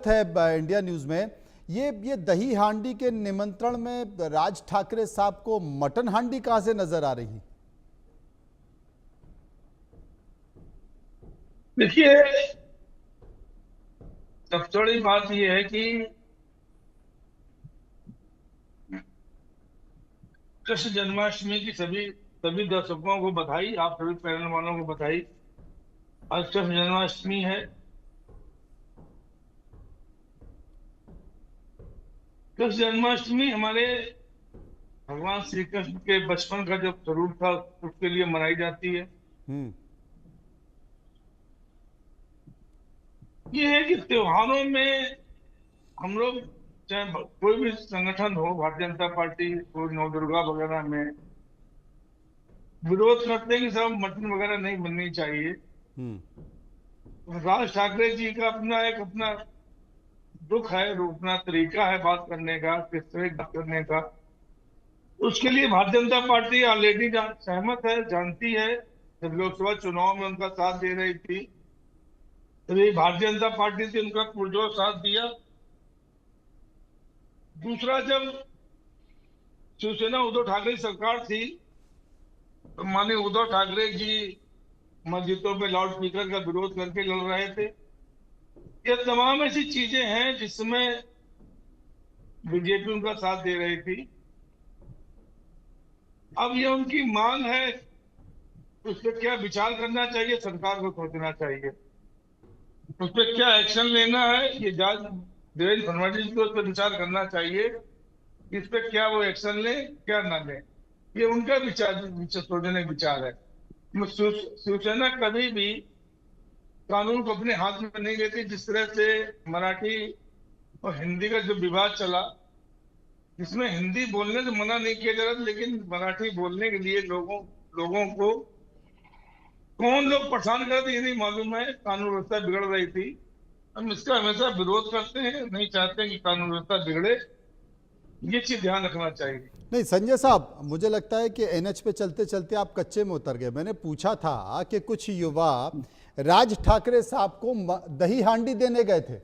है India news में। ये दही हांडी के निमंत्रण में राज ठाकरे साहब को मटन हांडी कहां से नजर आ रही? देखिए, सबसे बड़ी बात यह है कि कृष्ण जन्माष्टमी की सभी सभी दर्शकों को बधाई। आप सभी पैनल वालों को बधाई। आज कृष्ण जन्माष्टमी है। कृष्ण जन्माष्टमी हमारे भगवान श्री कृष्ण के बचपन का जो स्वरूप था उसके लिए मनाई जाती है। हम्म। ये है कि त्योहारों में हम लोग, चाहे कोई भी संगठन हो, भारतीय जनता पार्टी और नवदुर्गा वगैरह में विरोध करते हैं कि सब मटन वगैरह नहीं बननी चाहिए। हम्म। राज ठाकरे जी का अपना दुख है, अपना तरीका है बात करने का, किस तरह बात करने का। उसके लिए भारतीय जनता पार्टी ऑलरेडी सहमत है, जानती है। जब लोकसभा चुनाव में उनका साथ दे रही थी तो ये भारतीय जनता पार्टी से उनका पुरजोर साथ दिया। दूसरा, जब शिवसेना उद्धव ठाकरे की सरकार थी तो माननीय उद्धव ठाकरे जी मस्जिदों में लाउड स्पीकर का विरोध करके लड़ रहे थे। ये तमाम ऐसी चीजें हैं जिसमें बीजेपी उनका साथ दे रही थी। अब ये उनकी मांग है, उस पर क्या विचार करना चाहिए, सरकार को सोचना चाहिए। उस पर क्या एक्शन लेना है, ये जज देवेंद्र फडणवीस को उस पर विचार करना चाहिए। इस पे क्या वो एक्शन ले, क्या ना ले, ये उनका सोचने का विचार है। शिवसेना कभी भी कानून को अपने हाथ में नहीं लेती। जिस तरह से मराठी और हिंदी का जो विवाद चला, जिसमें हिंदी बोलने से मना नहीं किया जा रहा, लेकिन मराठी बोलने के लिए लोगों लोगों को कौन लोग परेशान कर रहे थे ये नहीं मालूम है। कानून व्यवस्था बिगड़ रही थी। हम इसका हमेशा विरोध करते हैं, नहीं चाहते कि कानून व्यवस्था बिगड़े। ये चीज ध्यान रखना चाहिए। नहीं संजय साहब, मुझे लगता है कि एनएच पे चलते चलते आप कच्चे में उतर गए। मैंने पूछा था कि कुछ युवा राज ठाकरे साहब को दही हांडी देने गए थे,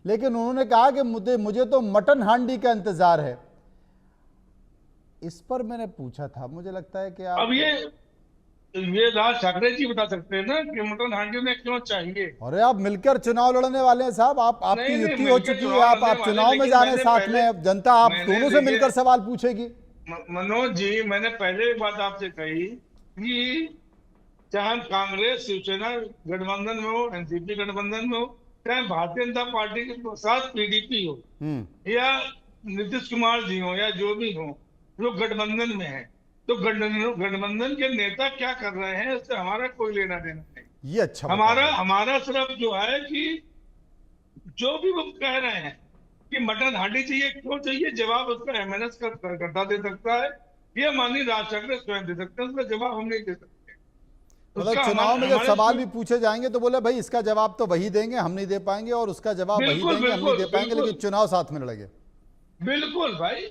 लेकिन उन्होंने कहा कि मुझे तो मटन हांडी का इंतजार है। इस पर मैंने पूछा था, मुझे लगता है कि अब आप। ये राज ठाकरे जी बता सकते हैं ना कि मटन हांडी उन्हें क्यों चाहिए। अरे आप मिलकर चुनाव लड़ने वाले हैं साहब, आपकी नहीं नहीं, युति हो मिलकर चुकी है। चुनाव आप लड़ने आप वाले, चुनाव में लेकिन जा रहे हैं मैंने साथ पहले में, जनता आप मैंने दोनों से देखिए मिलकर सवाल पूछेगी। मनोज जी, मैंने पहले एक बात आपसे कही कि चाहे हम कांग्रेस शिवसेना गठबंधन में हो, एनसीपी गठबंधन में हो, चाहे भारतीय जनता पार्टी के साथ पीडीपी हो हम्म। या नीतीश कुमार जी हो या जो भी हो, जो गठबंधन में है, तो गठबंधन के नेता क्या कर रहे हैं उससे हमारा कोई लेना देना नहीं। ये अच्छा बता हमारा दिया। हमारा सिर्फ जो है कि जो भी वो कह रहे हैं कि मटन हांडी चाहिए, क्यों चाहिए, जवाब उसका एमएनएस करता दे सकता है, ये माननीय राज ठाकरे स्वयं दे सकते हैं। उसका जवाब हम नहीं दे सकते। मतलब उसका चुनाव हमारे में जब हमारे सवाल भी पूछे जाएंगे तो बोले भाई इसका जवाब तो वही देंगे, हम नहीं दे पाएंगे, और उसका जवाब वही बिल्कुल देंगे, हम नहीं बिल्कुल दे पाएंगे, लेकिन बिल्कुल चुनाव साथ में लड़ेंगे। बिल्कुल भाई।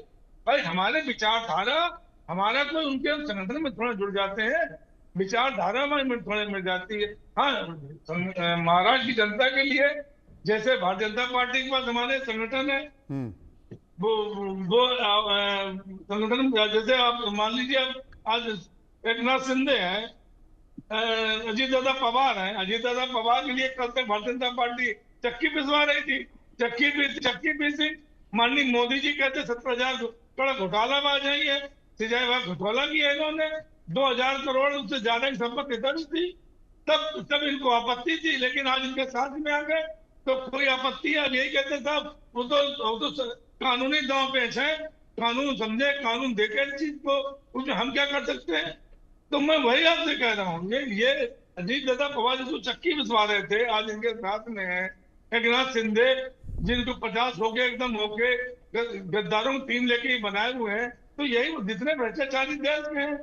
भाई हमारे विचारधारा, हमारा कोई उनके संगठन में थोड़ा जुड़ जाते हैं, विचारधारा में थोड़े मिल जाती है। हाँ, महाराष्ट्र की जनता के लिए जैसे भारतीय जनता पार्टी के पास हमारे संगठन है, हम्म। वो संगठन, जैसे आप मान लीजिए, आप आज एक नाथ शिंदे हैं, अजीत दादा पवार हैं। अजीत दादा पवार के लिए कल तक भारतीय जनता पार्टी चक्की पिसवा रही थी। चक्की पीसी। माननीय मोदी जी कहते 70,000 करोड़ घोटालाबाज है ये, सिंचाई विभाग घोटाला किया इन्होंने, 2,000 करोड़ उससे ज्यादा की संपत्ति दर्ज थी। तब इनको आपत्ति थी, लेकिन आज इनके साथ में आ गए तो कोई आपत्ति है। अब यही कहते साहब, वो तो कानूनी दांव पेच है, कानून समझे, कानून देखे इस चीज को, उसमें हम क्या कर सकते हैं। तो मैं वही आपसे कह रहा हूँ, ये अजीत दादा पवार जिसको चक्की बिसवा रहे थे आज इनके साथ में है एक नाथ शिंदे, जिनको 50 हो गए एकदम हो गए, गद्दारों को 3 लेके बनाए हुए हैं। तो यही जितने भ्रष्टाचारी देश में हैं,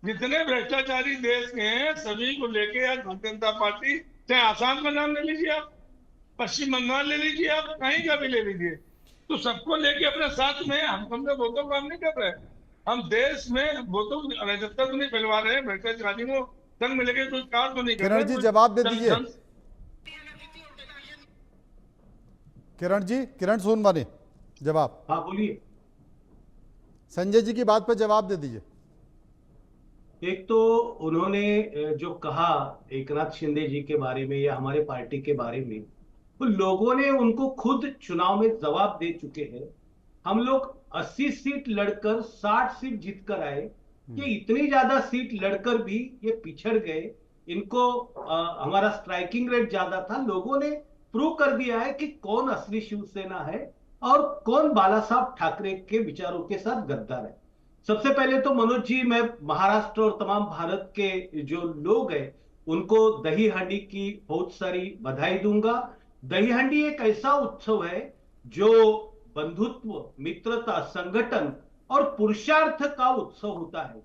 जितने भ्रष्टाचारी देश के हैं, सभी को लेके आज भारतीय जनता पार्टी, चाहे आसाम का नाम ले लीजिए आप, पश्चिम बंगाल ले लीजिए आप, कहीं का भी ले लीजिए, तो सबको लेके अपने साथ में हम तो वो तो काम नहीं कर रहे। हम देश में वो तो अराजकता तो नहीं फैलवा रहे हैं, भ्रष्टाचारी को संग में लेके कोई कार्य तो नहीं कर किरण रहे, जी कोई जवाब दे दीजिए। किरण सोनवाने जवाब। हाँ बोलिए। संजय जी की बात पर जवाब दे दीजिए। एक तो उन्होंने जो कहा एकनाथ शिंदे जी के बारे में या हमारे पार्टी के बारे में, तो लोगों ने उनको खुद चुनाव में जवाब दे चुके हैं। हम लोग 80 सीट लड़कर 60 सीट जीतकर आए। ये इतनी ज्यादा सीट लड़कर भी ये पिछड़ गए। इनको हमारा स्ट्राइकिंग रेट ज्यादा था। लोगों ने प्रूव कर दिया है कि कौन असली शिवसेना है और कौन बाला साहब ठाकरे के विचारों के साथ गद्दार है। सबसे पहले तो मनोज जी, मैं महाराष्ट्र और तमाम भारत के जो लोग हैं उनको दही हांडी की बहुत सारी बधाई दूंगा। दही हांडी एक ऐसा उत्सव है जो बंधुत्व, मित्रता, संगठन और पुरुषार्थ का उत्सव होता है।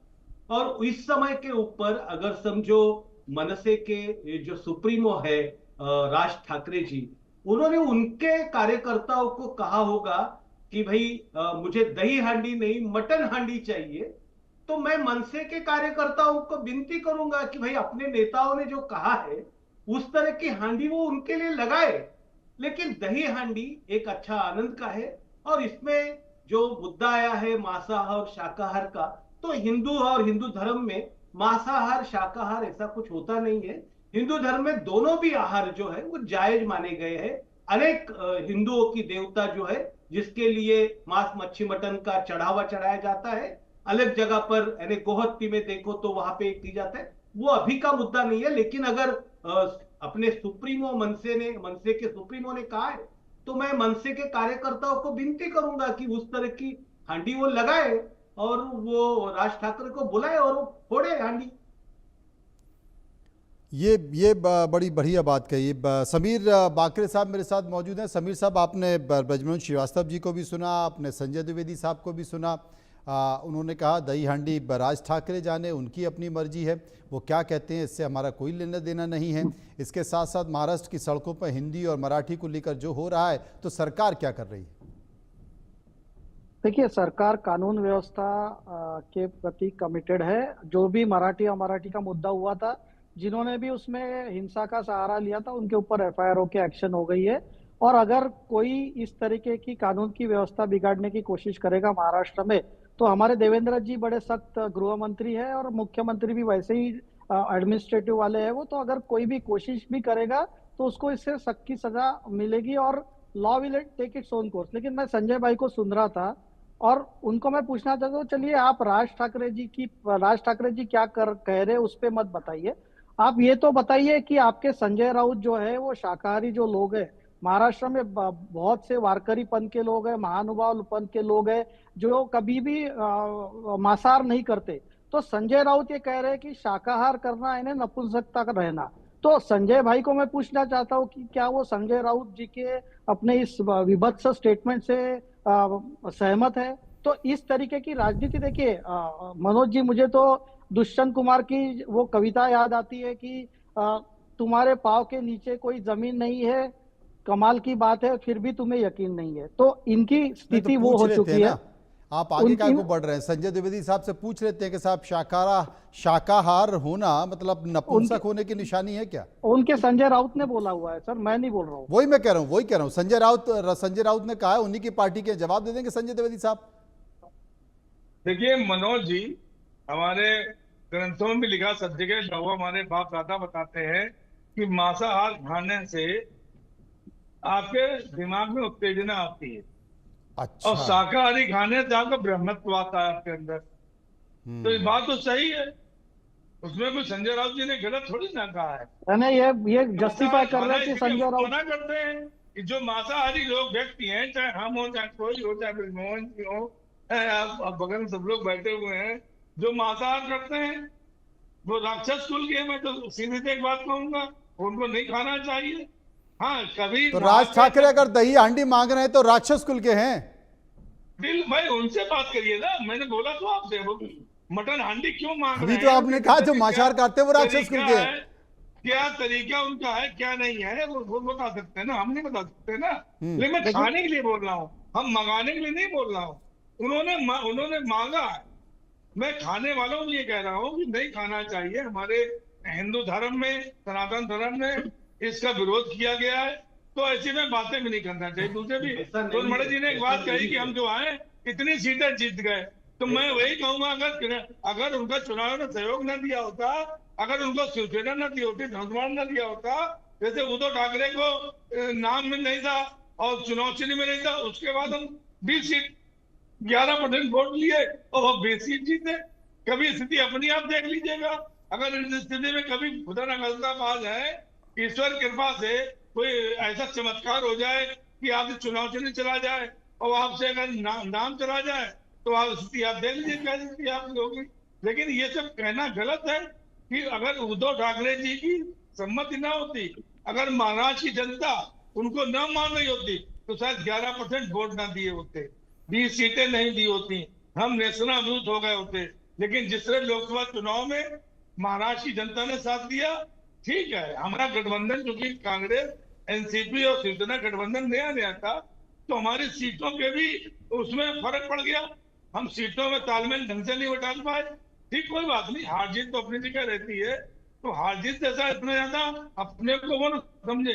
और इस समय के ऊपर अगर समझो मनसे के जो सुप्रीमो है राज ठाकरे जी, उन्होंने उनके कार्यकर्ताओं को कहा होगा कि भाई मुझे दही हांडी नहीं मटन हांडी चाहिए, तो मैं मनसे के कार्यकर्ताओं को विनती करूंगा कि भाई अपने नेताओं ने जो कहा है उस तरह की हांडी वो उनके लिए लगाए। लेकिन दही हांडी एक अच्छा आनंद का है। और इसमें जो मुद्दा आया है मांसाहार और शाकाहार का, तो हिंदू और हिंदू धर्म में मांसाहार शाकाहार ऐसा कुछ होता नहीं है। हिंदू धर्म में दोनों भी आहार जो है वो जायज माने गए हैं। अनेक हिंदुओं की देवता जो है जिसके लिए मांस मच्छी मटन का चढ़ावा चढ़ाया जाता है, अलग जगह पर यानी गोहत्ती में देखो तो वहां पे की जाता है, वो अभी का मुद्दा नहीं है। लेकिन अगर अपने सुप्रीमो मनसे के सुप्रीमो ने कहा है, तो मैं मनसे के कार्यकर्ताओं को विनती करूंगा कि उस तरह की हांडी वो लगाए और वो राज ठाकरे को बुलाए और वो फोड़े हांडी। ये बड़ी बढ़िया बात कही। समीर बाकरे साहब मेरे साथ मौजूद हैं। समीर साहब, आपने ब्रजमोहन श्रीवास्तव जी को भी सुना, आपने संजय द्विवेदी साहब को भी सुना। उन्होंने कहा दही हांडी राज ठाकरे जाने, उनकी अपनी मर्जी है, वो क्या कहते हैं इससे हमारा कोई लेना देना नहीं है। इसके साथ साथ महाराष्ट्र की सड़कों पर हिंदी और मराठी को लेकर जो हो रहा है, तो सरकार क्या कर रही है? देखिए, सरकार कानून व्यवस्था के प्रति कमिटेड है। जो भी मराठी अमराठी का मुद्दा हुआ था, जिन्होंने भी उसमें हिंसा का सहारा लिया था, उनके ऊपर एफआईआर होके एक्शन हो गई है। और अगर कोई इस तरीके की कानून की व्यवस्था बिगाड़ने की कोशिश करेगा महाराष्ट्र में, तो हमारे देवेंद्र जी बड़े सख्त गृह मंत्री है और मुख्यमंत्री भी वैसे ही एडमिनिस्ट्रेटिव वाले हैं वो। तो अगर कोई भी कोशिश भी करेगा तो उसको इससे सख्त की सजा मिलेगी और law will take its own course. लेकिन मैं संजय भाई को सुन रहा था और उनको मैं पूछना चाहता हूँ, चलिए आप राज ठाकरे जी क्या कह रहे हैं उस पर मत बताइए। आप ये तो बताइए कि आपके संजय राउत जो है वो शाकाहारी जो लोग हैं महाराष्ट्र में, बहुत से वारकरीपन के लोग हैं, महानुभावपन के लोग हैं जो कभी भी मांसाहार नहीं करते। तो संजय राउत ये कह रहे हैं कि शाकाहार करना इन्हें नपुंसकता का रहना। तो संजय भाई को मैं पूछना चाहता हूँ कि क्या वो संजय राउत जी के अपने इस विभत्स स्टेटमेंट से सहमत है? तो इस तरीके की राजनीति, देखिए मनोज जी, मुझे तो दुष्यंत कुमार की वो कविता याद आती है कि तुम्हारे पाँव के नीचे कोई जमीन नहीं है, कमाल की बात है फिर भी तुम्हें यकीन नहीं है। तो इनकी स्थिति तो वो हो चुकी है। आप आगे क्या को बढ़ रहे हैं? संजय द्विवेदी साहब से पूछ लेते हैं कि साहब शाकाहार होना मतलब नपुंसक होने की निशानी है क्या? उनके संजय राउत ने बोला हुआ है सर, मैं नहीं बोल रहा हूँ। वही मैं कह रहा हूँ संजय राउत ने कहा है, उन्हीं की पार्टी के। जवाब दे देंगे संजय द्विवेदी साहब? देखिए मनोज जी, हमारे ग्रंथों में भी लिखा, सब जगह लोग हमारे बाप दादा बताते हैं कि मांसाहार खाने से आपके दिमाग में उत्तेजना आती है। अच्छा। और शाकाहारी खाने से आपका ब्रह्मत्व आता है आपके अंदर। तो ये बात तो सही है, उसमें कोई संजय राउत जी ने गलत थोड़ी ना कहा है। नहीं, ये जस्टिफाई कर रहे हैं कि संजय राउत मना करते हैं कि जो मांसाहारी लोग व्यक्ति हैं, चाहे हम हो, चाहे कोई हो, चाहे ब्रजमोहन जी हो, आप बगल में सब लोग बैठे हुए हैं, जो मांसाहार करते हैं वो राक्षस कुल के। मैं तो सीधे से एक बात कहूंगा, उनको नहीं खाना चाहिए। हाँ, कभी तो राज ठाकरे अगर दही हांडी मांग रहे हैं तो राक्षस कुल के हैं। दिल भाई उनसे बात करिए ना। मैंने बोला तो आपसे, वो मटन हांडी क्यों मांग रहे अभी हैं? तो आपने कहा जो मांसाहार खाते हैं वो राक्षस कुल के हैं। क्या तरीका उनका है, क्या नहीं है, वो बता सकते हैं ना, हम नहीं बता सकते ना। लेकिन मैं खाने के लिए बोल रहा हूँ, हम मंगाने के लिए नहीं बोल रहा हूँ। उन्होंने मांगा है। मैं खाने वालों को ये कह रहा हूँ कि नहीं खाना चाहिए। हमारे हिंदू धर्म में, सनातन धर्म में इसका विरोध किया गया है। तो ऐसी में बातें भी नहीं करना चाहिए। दूसरे भी ऐसा नहीं सोनमणि है, जी ने एक ऐसा बात कही नहीं कि है। हम जो आए इतनी सीटें जीत गए, तो मैं वही कहूंगा, अगर उनका चुनाव में सहयोग न दिया होता, अगर उनको शिवसेना न दी होती, धनुष्मान न दिया होता, जैसे उद्धव ठाकरे को नाम में नहीं था और चुनाव चिन्ह में नहीं था, उसके बाद हम 20 सीट 11% वोट लिए और वो 20 सीट जीते। कभी स्थिति अपनी आप देख लीजिएगा। अगर इस स्थिति में कभी खुदा न खास्ता बात है, ईश्वर कृपा से कोई ऐसा चमत्कार हो जाए कि आपसे चुनाव चिन्ह चला जाए और आपसे अगर नाम चला जाए, तो आप स्थिति आप देख लीजिए क्या स्थिति आपकी होगी। लेकिन ये सब कहना गलत है कि अगर उद्धव ठाकरे जी की सम्मति ना होती, अगर महाराष्ट्र की जनता उनको न मान रही होती, तो शायद 11% वोट ना दिए होते, 20 सीटें नहीं दी होती, हम नेस्तनाबूद हो गए होते। लेकिन जिस तरह लोकसभा चुनाव में महाराष्ट्र की जनता ने साथ दिया, ठीक है, हमारा गठबंधन क्योंकि कांग्रेस एनसीपी और शिवसेना गठबंधन नया नया था, तो हमारी सीटों के भी उसमें फर्क पड़ गया, हम सीटों में तालमेल ढंग से नहीं बैठा पाए। ठीक, कोई बात नहीं, हार जीत तो अपनी जगह रहती है। तो हार जीत जैसा इतना ज्यादा अपने को वो न समझे,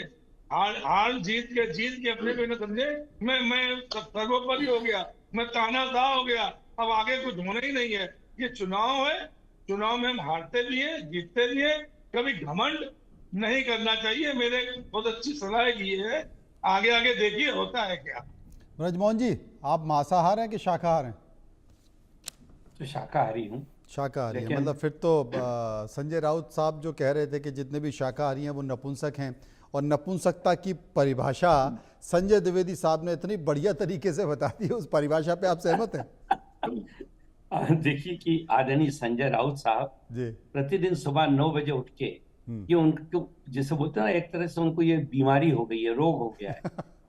हार हार जीत के अपने को न समझे, मैं सर्वोपरि हो गया, मैं तानाशाह हो गया, अब आगे कुछ होना ही नहीं है। ये चुनाव है, चुनाव में हम हारते भी हैं जीतते भी हैं, कभी घमंड नहीं करना चाहिए। मेरे बहुत अच्छी सलाह की है, आगे आगे देखिए होता है क्या। ब्रजमोहन जी, आप मांसाहार हैं कि शाकाहार हैं? तो शाकाहारी हूँ। शाकाहारी है, लेकिन- मतलब फिर तो संजय राउत साहब जो कह रहे थे कि जितने भी शाकाहारी हैं वो नपुंसक हैं, और नपुंसकता की परिभाषा संजय द्विवेदी साहब ने इतनी बढ़िया तरीके से बता दी, उस परिभाषा पे आप सहमत हैं? देखिए कि आदरणीय संजय राउत साहब जी। प्रतिदिन सुबह 9 बजे उठ के, ये उनको जैसे बोलते हैं ना, एक तरह से उनको ये बीमारी हो गई है, रोग हो गया है।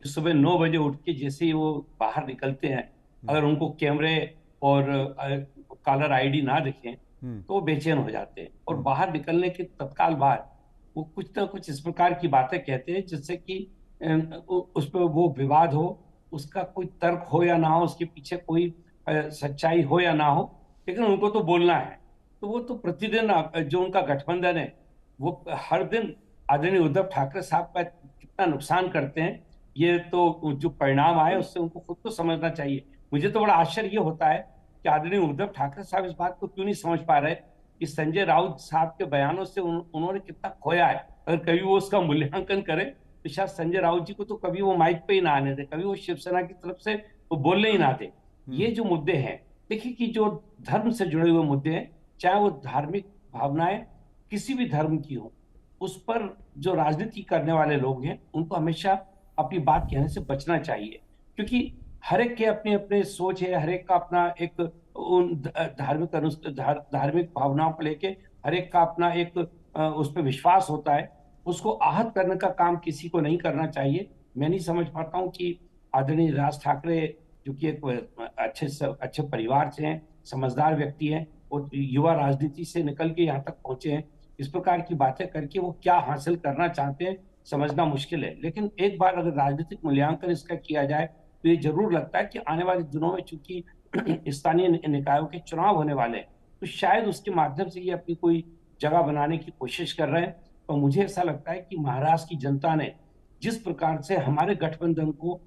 सुबह 9 बजे उठ के जैसे ही वो बाहर निकलते हैं, अगर उनको कैमरे और कॉलर आईडी ना दिखें तो वो बेचैन हो जाते हैं, और बाहर निकलने के तत्काल बाद वो कुछ ना कुछ इस प्रकार की बातें कहते हैं जिससे कि उस पर वो विवाद हो, उसका कोई तर्क हो या ना हो, उसके पीछे कोई सच्चाई हो या ना हो, लेकिन उनको तो बोलना है। तो वो तो प्रतिदिन जो उनका गठबंधन है वो हर दिन आदरणीय उद्धव ठाकरे साहब का कितना नुकसान करते हैं, ये तो जो परिणाम आए उससे उनको खुद को समझना चाहिए। मुझे तो बड़ा आश्चर्य ये होता है कि आदरणीय उद्धव ठाकरे साहब इस बात को क्यों नहीं समझ पा रहे कि संजय राउत साहब के बयानों से उन्होंने कितना खोया है। अगर कभी वो उसका मूल्यांकन करें तो शायद संजय राउत जी को तो कभी वो माइक पे ही ना आने दे, कभी वो शिवसेना की तरफ से वो बोलने ही ना दे। ये जो मुद्दे हैं, देखिए कि जो धर्म से जुड़े हुए मुद्दे हैं, चाहे वो धार्मिक भावनाएं किसी भी धर्म की हो, उस पर जो राजनीति करने वाले लोग हैं उनको हमेशा अपनी बात कहने से बचना चाहिए, क्योंकि हर एक के अपने अपने सोच है, हर एक का अपना एक उन धार्मिक भावनाओं को लेके हर एक का अपना एक उस पर विश्वास होता है। उसको आहत करने का काम किसी को नहीं करना चाहिए। मैं नहीं समझ पाता हूँ कि आदरणीय राज ठाकरे जो कि एक अच्छे परिवार से हैं, समझदार व्यक्ति हैं, वो युवा राजनीति से निकल के यहाँ तक पहुंचे हैं, इस प्रकार की बातें करके वो क्या हासिल करना चाहते हैं समझना मुश्किल है। लेकिन एक बार अगर राजनीतिक मूल्यांकन इसका किया जाए तो ये जरूर लगता है कि आने वाले दिनों में चूंकि स्थानीय निकायों के चुनाव होने वाले हैं, तो शायद उसके माध्यम से ये अपनी कोई जगह बनाने की कोशिश कर रहे हैं। और मुझे ऐसा लगता है कि महाराष्ट्र की जनता ने जिस प्रकार से हमारे गठबंधन को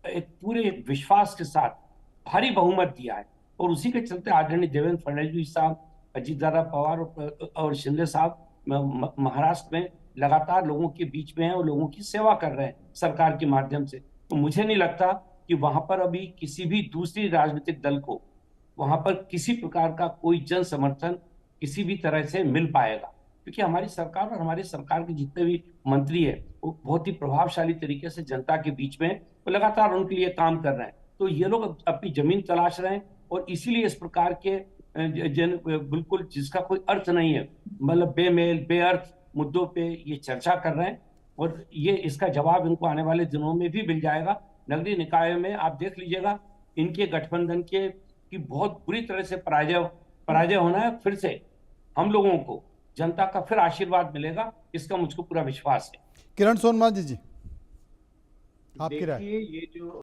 एक पूरे विश्वास के साथ भारी बहुमत दिया है, और उसी के चलते आदरणीय देवेंद्र फडणवीस साहब, अजीतदादा पवार और शिंदे साहब महाराष्ट्र में लगातार लोगों के बीच में हैं और लोगों की सेवा कर रहे हैं सरकार के माध्यम से। तो मुझे नहीं लगता कि वहां पर अभी किसी भी दूसरी राजनीतिक दल को वहां पर किसी प्रकार का कोई जन समर्थन किसी भी तरह से मिल पाएगा, क्योंकि हमारी सरकार और हमारी सरकार के जितने भी मंत्री है वो बहुत ही प्रभावशाली तरीके से जनता के बीच में वो लगातार उनके लिए काम कर रहे हैं। तो ये लोग अपनी जमीन तलाश रहे हैं, और इसीलिए इस प्रकार के बिल्कुल जिसका कोई अर्थ नहीं है, मतलब बेमेल बेअर्थ मुद्दों पे ये चर्चा कर रहे हैं, और ये इसका जवाब इनको आने वाले दिनों में भी मिल जाएगा। नगरीय निकाय में आप देख लीजिएगा, इनके गठबंधन के की बहुत बुरी तरह से पराजय होना है। फिर से हम लोगों को जनता का फिर आशीर्वाद मिलेगा, इसका मुझको पूरा विश्वास है। किरण सोनमणि जी, आपकी राय? देखिए, ये जो